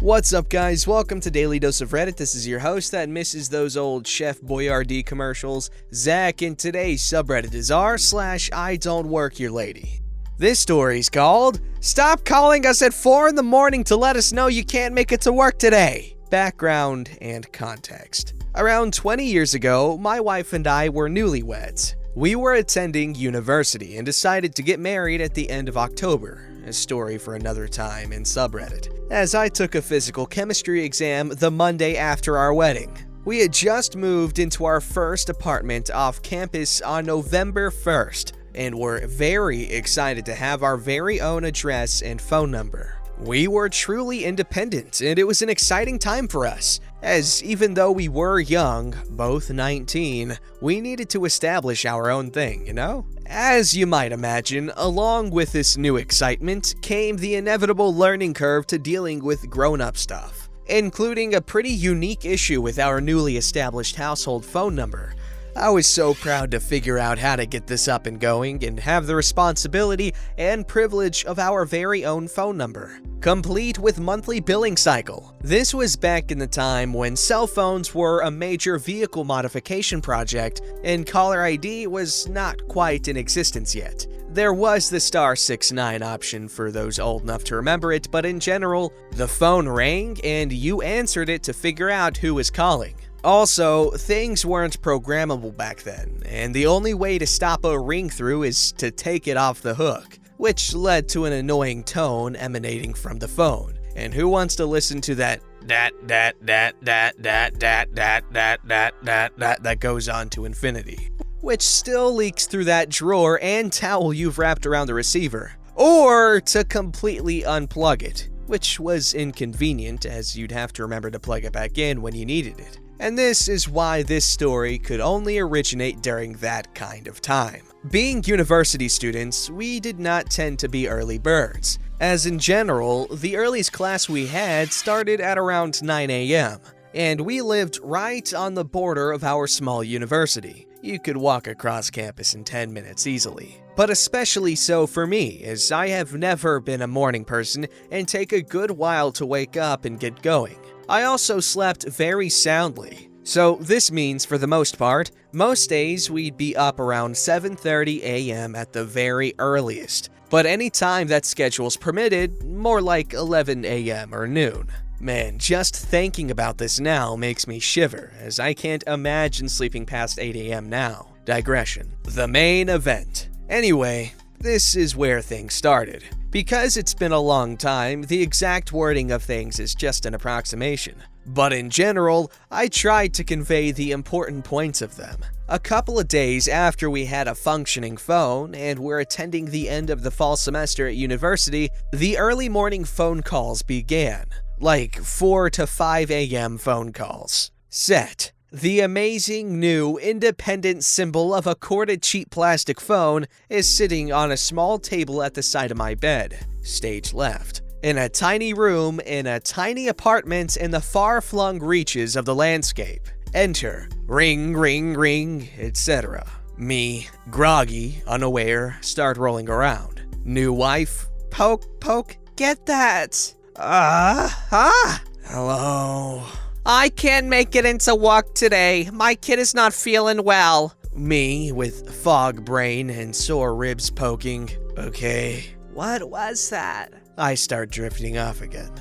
What's up, guys? Welcome to Daily Dose of Reddit. This is your host that misses those old Chef Boyardee commercials, Zach, and today's subreddit is r/IDontWorkHereLady. This story's called, "Stop calling us at 4 in the morning to let us know you can't make it to work today." Background and context. Around 20 years ago, my wife and I were newlyweds. We were attending university and decided to get married at the end of October. A story for another time in subreddit, as I took a physical chemistry exam the Monday after our wedding. We had just moved into our first apartment off campus on November 1st, and were very excited to have our very own address and phone number. We were truly independent, and it was an exciting time for us, as even though we were young, both 19, we needed to establish our own thing, you know? As you might imagine, along with this new excitement came the inevitable learning curve to dealing with grown-up stuff, including a pretty unique issue with our newly established household phone number. I was so proud to figure out how to get this up and going and have the responsibility and privilege of our very own phone number, complete with monthly billing cycle. This was back in the time when cell phones were a major vehicle modification project and caller ID was not quite in existence yet. There was the *69 option for those old enough to remember it, but in general, the phone rang and you answered it to figure out who was calling. Also, things weren't programmable back then, and the only way to stop a ring-through is to take it off the hook, which led to an annoying tone emanating from the phone. And who wants to listen to that that goes on to infinity, which still leaks through that drawer and towel you've wrapped around the receiver, or to completely unplug it, which was inconvenient as you'd have to remember to plug it back in when you needed it. And this is why this story could only originate during that kind of time. Being university students, we did not tend to be early birds, as in general, the earliest class we had started at around 9 a.m., and we lived right on the border of our small university. You could walk across campus in 10 minutes easily. But especially so for me, as I have never been a morning person and take a good while to wake up and get going. I also slept very soundly, so this means for the most part, most days we'd be up around 7:30 a.m. at the very earliest, but any time that schedules permitted, more like 11 a.m. or noon. Man, just thinking about this now makes me shiver, as I can't imagine sleeping past 8 a.m. now. Digression. The main event. Anyway, this is where things started. Because it's been a long time, the exact wording of things is just an approximation. But in general, I tried to convey the important points of them. A couple of days after we had a functioning phone and were attending the end of the fall semester at university, the early morning phone calls began. Like 4 to 5 a.m. phone calls. Set. The amazing new independent symbol of a corded cheap plastic phone is sitting on a small table at the side of my bed, stage left, in a tiny room in a tiny apartment in the far-flung reaches of the landscape. Enter, ring, ring, ring, etc. Me, groggy, unaware, start rolling around. New wife, poke, poke, get that. Hello. I can't make it into work today. My kid is not feeling well. Me, with fog brain and sore ribs poking. Okay. What was that? I start drifting off again.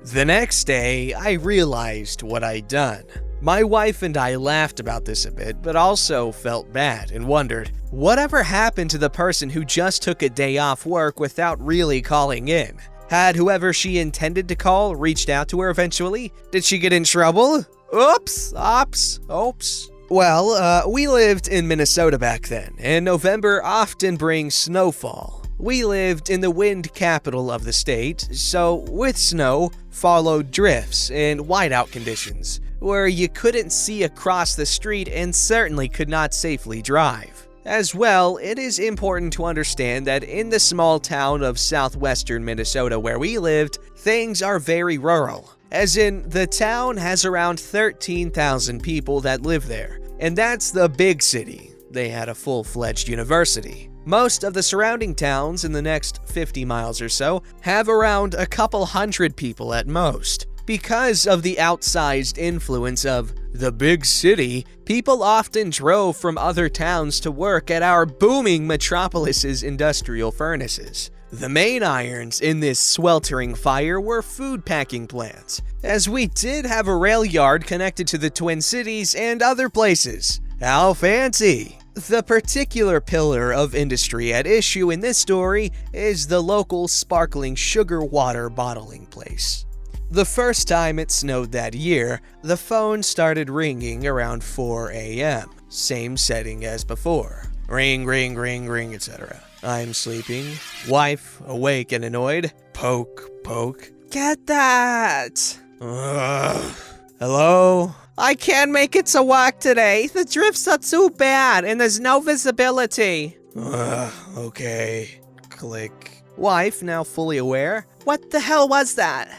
The next day, I realized what I'd done. My wife and I laughed about this a bit, but also felt bad and wondered, whatever happened to the person who just took a day off work without really calling in? Had whoever she intended to call reached out to her eventually? Did she get in trouble? Oops. Well, we lived in Minnesota back then, and November often brings snowfall. We lived in the wind capital of the state, so with snow followed drifts and whiteout conditions, where you couldn't see across the street and certainly could not safely drive. As well, it is important to understand that in the small town of southwestern Minnesota where we lived, things are very rural. As in, the town has around 13,000 people that live there, and that's the big city. They had a full-fledged university. Most of the surrounding towns in the next 50 miles or so have around a couple hundred people at most. Because of the outsized influence of the big city, people often drove from other towns to work at our booming metropolis's industrial furnaces. The main irons in this sweltering fire were food packing plants, as we did have a rail yard connected to the Twin Cities and other places. How fancy! The particular pillar of industry at issue in this story is the local sparkling sugar water bottling place. The first time it snowed that year, the phone started ringing around 4 a.m. Same setting as before. Ring, ring, ring, ring, etc. I'm sleeping. Wife, awake and annoyed. Poke, poke. Get that! Ugh. Hello? I can't make it to work today. The drifts are too bad and there's no visibility. Okay. Click. Wife, now fully aware. What the hell was that?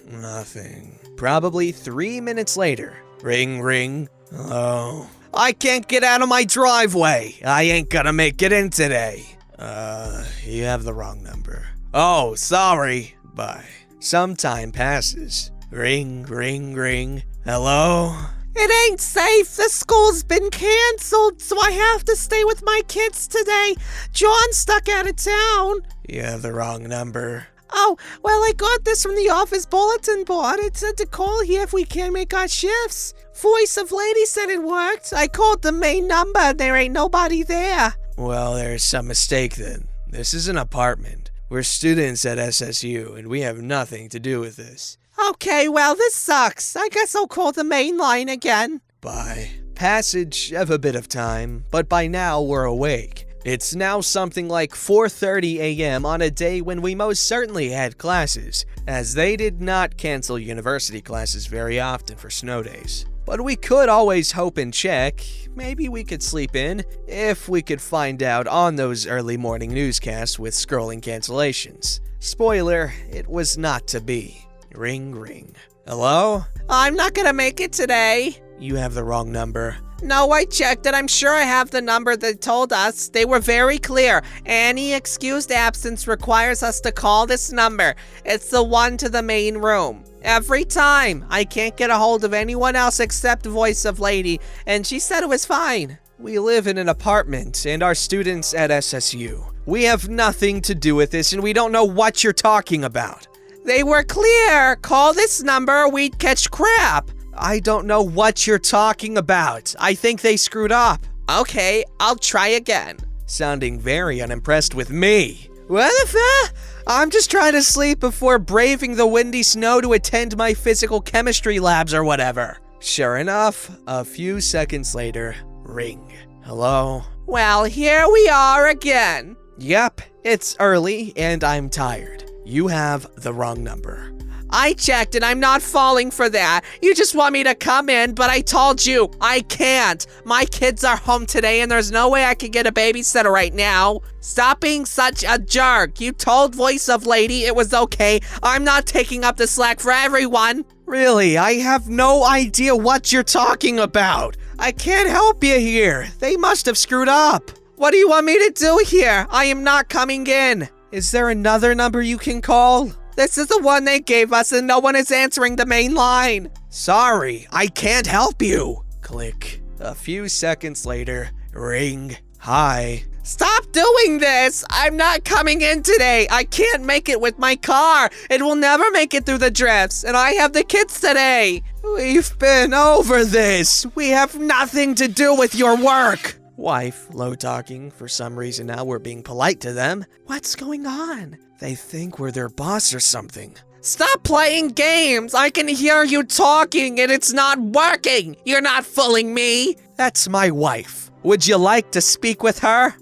Nothing. Probably 3 minutes later. Ring, ring. Hello? I can't get out of my driveway. I ain't gonna make it in today. You have the wrong number. Oh, sorry. Bye. Some time passes. Ring, ring, ring. Hello? It ain't safe. The school's been canceled, so I have to stay with my kids today. John's stuck out of town. You have the wrong number. Oh, well, I got this from the office bulletin board. It said to call here if we can't make our shifts. Voice of Lady said it worked. I called the main number. There ain't nobody there. Well, there's some mistake then. This is an apartment. We're students at SSU, and we have nothing to do with this. Okay, well, this sucks. I guess I'll call the main line again. Bye. Passage of a bit of time, but by now we're awake. It's now something like 4:30 a.m. on a day when we most certainly had classes, as they did not cancel university classes very often for snow days. But we could always hope and check. Maybe we could sleep in, if we could find out on those early morning newscasts with scrolling cancellations. Spoiler, it was not to be. Ring, ring. Hello? I'm not gonna make it today. You have the wrong number. No, I checked it. I'm sure I have the number they told us. They were very clear. Any excused absence requires us to call this number. It's the one to the main room. Every time. I can't get a hold of anyone else except Voice of Lady, and she said it was fine. We live in an apartment and are students at SSU. We have nothing to do with this, and we don't know what you're talking about. They were clear. Call this number, we'd catch crap. I don't know what you're talking about. I think they screwed up. Okay, I'll try again. Sounding very unimpressed with me. What the fuck? I'm just trying to sleep before braving the windy snow to attend my physical chemistry labs or whatever. Sure enough, a few seconds later, ring. Hello? Well, here we are again. Yep, it's early and I'm tired. You have the wrong number. I checked and I'm not falling for that. You just want me to come in, but I told you, I can't. My kids are home today and there's no way I can get a babysitter right now. Stop being such a jerk. You told Voice of Lady it was okay. I'm not taking up the slack for everyone. Really, I have no idea what you're talking about. I can't help you here. They must have screwed up. What do you want me to do here? I am not coming in. Is there another number you can call? This is the one they gave us and no one is answering the main line. Sorry, I can't help you. Click. A few seconds later, ring. Hi. Stop doing this! I'm not coming in today. I can't make it with my car. It will never make it through the drifts, and I have the kids today. We've been over this. We have nothing to do with your work. Wife, low talking. For some reason now we're being polite to them. What's going on? They think we're their boss or something. Stop playing games! I can hear you talking and it's not working! You're not fooling me! That's my wife. Would you like to speak with her?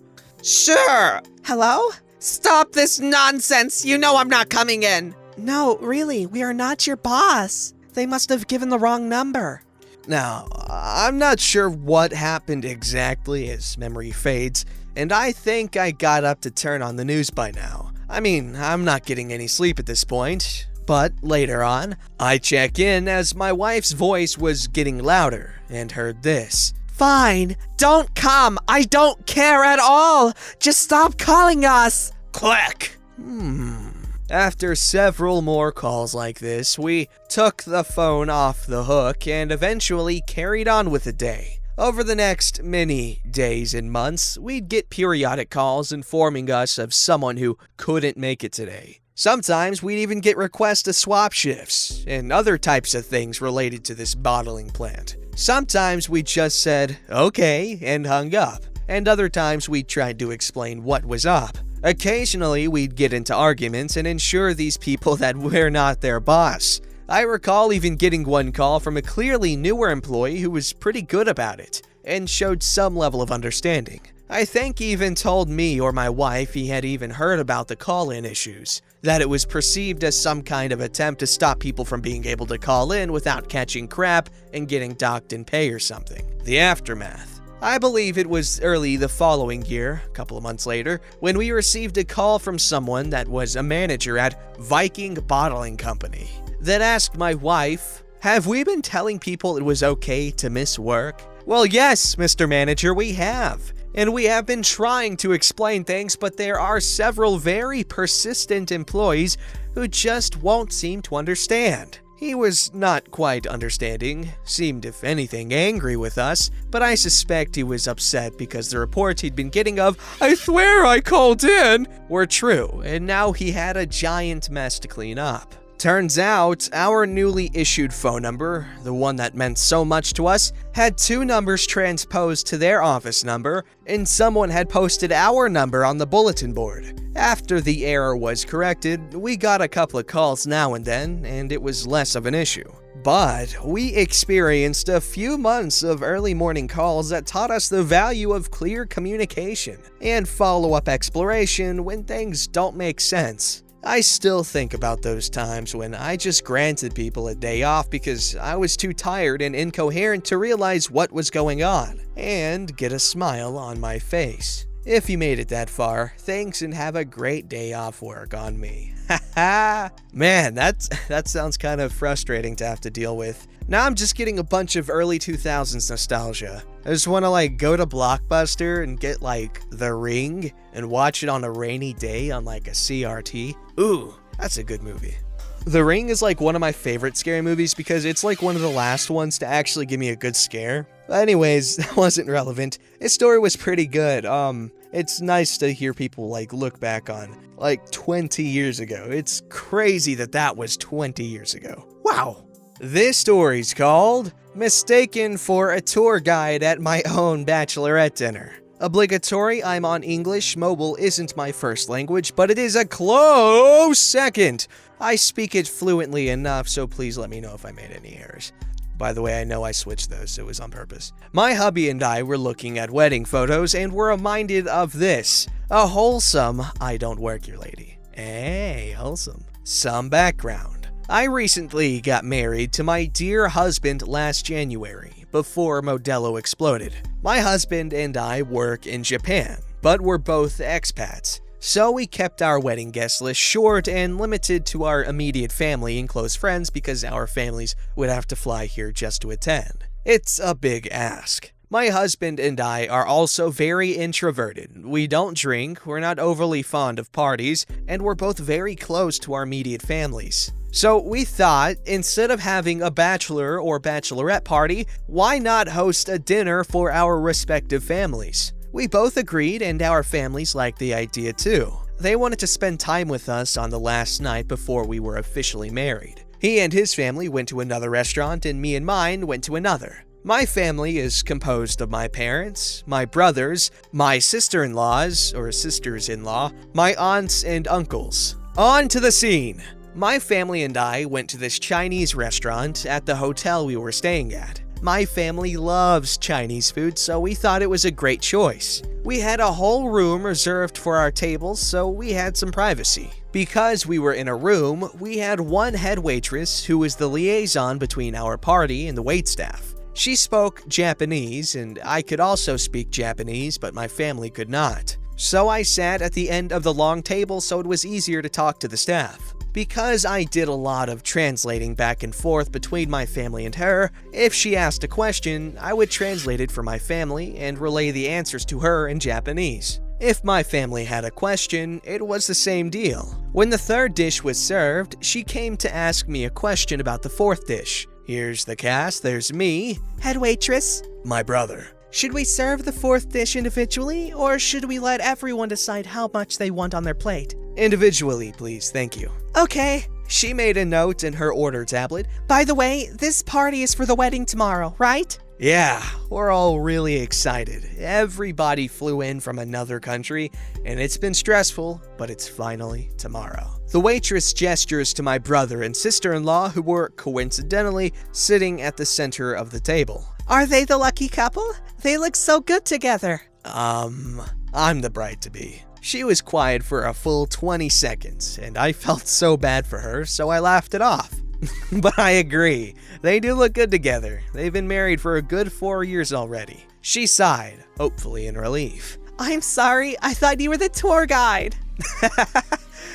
Sure. Hello? Stop this nonsense! You know I'm not coming in! No, really, we are not your boss. They must have given the wrong number. Now, I'm not sure what happened exactly as memory fades, and I think I got up to turn on the news by now. I mean, I'm not getting any sleep at this point. But later on, I check in as my wife's voice was getting louder and heard this. Fine, don't come. I don't care at all. Just stop calling us. Click! After several more calls like this, we took the phone off the hook and eventually carried on with the day. Over the next many days and months, we'd get periodic calls informing us of someone who couldn't make it today. Sometimes we'd even get requests to swap shifts and other types of things related to this bottling plant. Sometimes we just said, okay, and hung up, and other times we tried to explain what was up. Occasionally, we'd get into arguments and ensure these people that we're not their boss. I recall even getting one call from a clearly newer employee who was pretty good about it and showed some level of understanding. I think he even told me or my wife he had even heard about the call-in issues, that it was perceived as some kind of attempt to stop people from being able to call in without catching crap and getting docked in pay or something. The aftermath. I believe it was early the following year, a couple of months later, when we received a call from someone that was a manager at Viking Bottling Company that asked my wife, "Have we been telling people it was okay to miss work?" "Well, yes, Mr. Manager, we have. And we have been trying to explain things, but there are several very persistent employees who just won't seem to understand." He was not quite understanding, seemed if anything angry with us, but I suspect he was upset because the reports he'd been getting of, "I swear I called in," were true, and now he had a giant mess to clean up. Turns out, our newly issued phone number, the one that meant so much to us, had two numbers transposed to their office number, and someone had posted our number on the bulletin board. After the error was corrected, we got a couple of calls now and then, and it was less of an issue. But we experienced a few months of early morning calls that taught us the value of clear communication and follow-up exploration when things don't make sense. I still think about those times when I just granted people a day off because I was too tired and incoherent to realize what was going on, and get a smile on my face. If you made it that far, thanks and have a great day off work on me. Haha! Man, that sounds kind of frustrating to have to deal with. Now I'm just getting a bunch of early 2000s nostalgia. I just want to go to Blockbuster and get The Ring and watch it on a rainy day on a CRT. Ooh, that's a good movie. The Ring is one of my favorite scary movies because it's one of the last ones to actually give me a good scare. But anyways, that wasn't relevant. His story was pretty good. It's nice to hear people look back on 20 years ago. It's crazy that was 20 years ago. Wow. This story's called Mistaken for a Tour Guide at My Own Bachelorette Dinner. Obligatory, I'm on English. Mobile isn't my first language, but it is a close second. I speak it fluently enough, so please let me know if I made any errors. By the way, I know I switched those, it was on purpose. My hubby and I were looking at wedding photos and were reminded of this. A wholesome IDontWorkHereLady. Hey, wholesome. Some background. I recently got married to my dear husband last January, before Modelo exploded. My husband and I work in Japan, but we're both expats. So we kept our wedding guest list short and limited to our immediate family and close friends because our families would have to fly here just to attend. It's a big ask. My husband and I are also very introverted. We don't drink, we're not overly fond of parties, and we're both very close to our immediate families. So we thought, instead of having a bachelor or bachelorette party, why not host a dinner for our respective families? We both agreed, and our families liked the idea too. They wanted to spend time with us on the last night before we were officially married. He and his family went to another restaurant, and me and mine went to another. My family is composed of my parents, my brothers, my sister-in-laws or sisters-in-law, my aunts and uncles. On to the scene! My family and I went to this Chinese restaurant at the hotel we were staying at. My family loves Chinese food, so we thought it was a great choice. We had a whole room reserved for our tables, so we had some privacy. Because we were in a room, we had one head waitress who was the liaison between our party and the waitstaff. She spoke Japanese, and I could also speak Japanese, but my family could not. So I sat at the end of the long table so it was easier to talk to the staff. Because I did a lot of translating back and forth between my family and her, if she asked a question, I would translate it for my family and relay the answers to her in Japanese. If my family had a question, it was the same deal. When the third dish was served, she came to ask me a question about the fourth dish. Here's the cast, there's me, Head waitress, my brother. should we serve the fourth dish individually, or should we let everyone decide how much they want on their plate? Individually, please, thank you. Okay. She made a note in her order tablet. By the way, this party is for the wedding tomorrow, right? Yeah, we're all really excited. Everybody flew in from another country, and it's been stressful, but it's finally tomorrow. The waitress gestures to my brother and sister-in-law, who were coincidentally sitting at the center of the table. Are they the lucky couple? They look so good together. I'm the bride-to-be. She was quiet for a full 20 seconds, and I felt so bad for her, so I laughed it off. But I agree, they do look good together. They've been married for a good 4 years already. She sighed, hopefully in relief. I'm sorry, I thought you were the tour guide.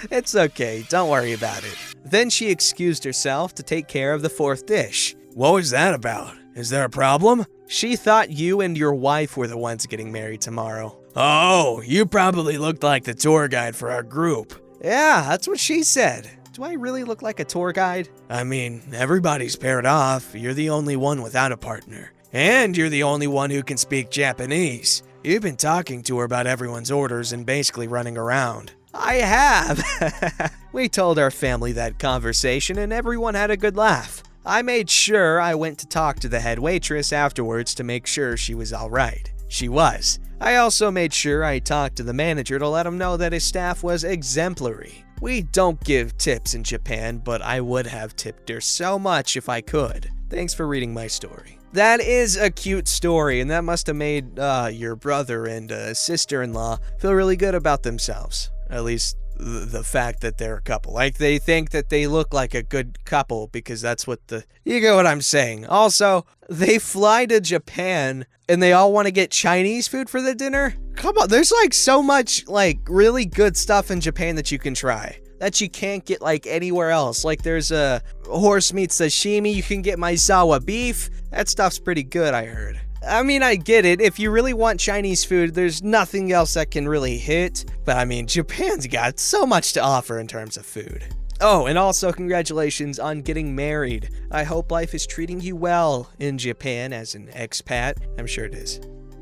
It's okay, don't worry about it. Then she excused herself to take care of the fourth dish. What was that about? Is there a problem? She thought you and your wife were the ones getting married tomorrow. Oh, you probably looked like the tour guide for our group. Yeah, that's what she said. Do I really look like a tour guide? I mean, everybody's paired off. You're the only one without a partner. And you're the only one who can speak Japanese. You've been talking to her about everyone's orders and basically running around. I have. We told our family that conversation and everyone had a good laugh. I made sure I went to talk to the head waitress afterwards to make sure she was all right. She was. I also made sure I talked to the manager to let him know that his staff was exemplary. We don't give tips in Japan, but I would have tipped her so much if I could. Thanks for reading my story. That is a cute story, and that must have made your brother and sister-in-law feel really good about themselves. At least the fact that they're a couple. Like, they think that they look like a good couple because that's what you get what I'm saying. Also, they fly to Japan and they all want to get Chinese food for the dinner? Come on, there's like so much like really good stuff in Japan that you can try that you can't get like anywhere else. Like there's a horse meat sashimi, you can get Maizawa beef. That stuff's pretty good, I heard. I mean, I get it. If you really want Chinese food, there's nothing else that can really hit. But I mean, Japan's got so much to offer in terms of food. Oh, and also congratulations on getting married. I hope life is treating you well in Japan as an expat. I'm sure it is.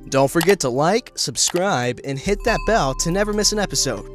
Don't forget to like, subscribe, and hit that bell to never miss an episode.